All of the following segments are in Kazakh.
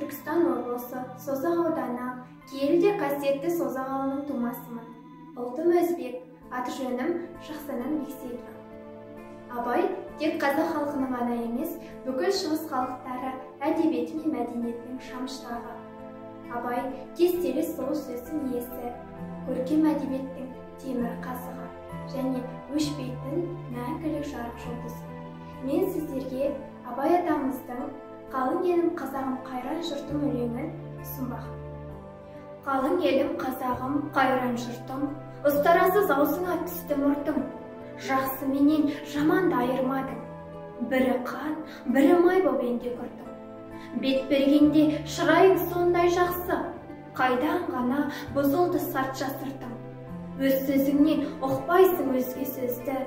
Түркістан облысы Созақ ауданы Киеліде қасиетті Созақ ауылының тумасымын. Ұлтым өзбек, аты-жөнім Шахсанан Бексейітова. Абай тек қазақ халқының ғана емес, бүкіл шығыс халықтары әдебиеті мен мәдениетінің шамшырағы. Абай кестелі сол сөздің иесі, көркем әдебиеттің темір қазығы және өшпейтін мәңгілік жарық жұлдызы. Мен сіздерге Абай атамыздың «Қалың елім қазағым қайран жұртым» өлеңін ұсынбақпын. Қалың елім қазағым қайран жұртым, ұстарасыз аузыңа түсті мұртым. Жақсы менен жаманды айырмадың, бірі қан, бірі май боп енде көрдім. Бет бергенде шырайың сондай жақсы, қайдан ғана бұзылды сартша сыртым. Өз сөзіңнен ұқпайсың өзге сөзді,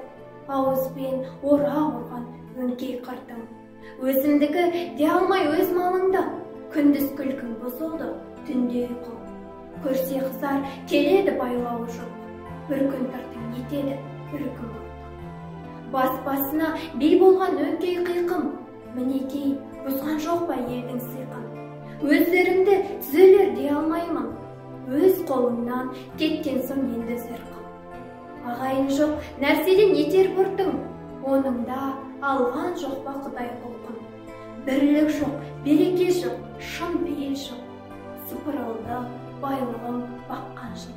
ауызбен ора ұрған өңкей қыртым. Өзімдікі де алмай өз малыңды, күндіз күлкің бұзылды, түнде ұйқым. Көрсе қызар келеді байлауы жоқ, бір күн тыртың етеді, бір күн бұртың. Бас-басына би болған өңкей қиқым, мінекей бұзған жоқ па елдің сиқын. Өздерімді түзелер де алмаймын, өз қолыңнан кеткен соң енді зырқым. Ағайын жоқ нәрседен етер бұртың, оныңда алған жоқ па құдай құлқын. Бірлік жоқ, береке жоқ, шын пейіл жоқ, сыпырылды байлығым баққан жыл.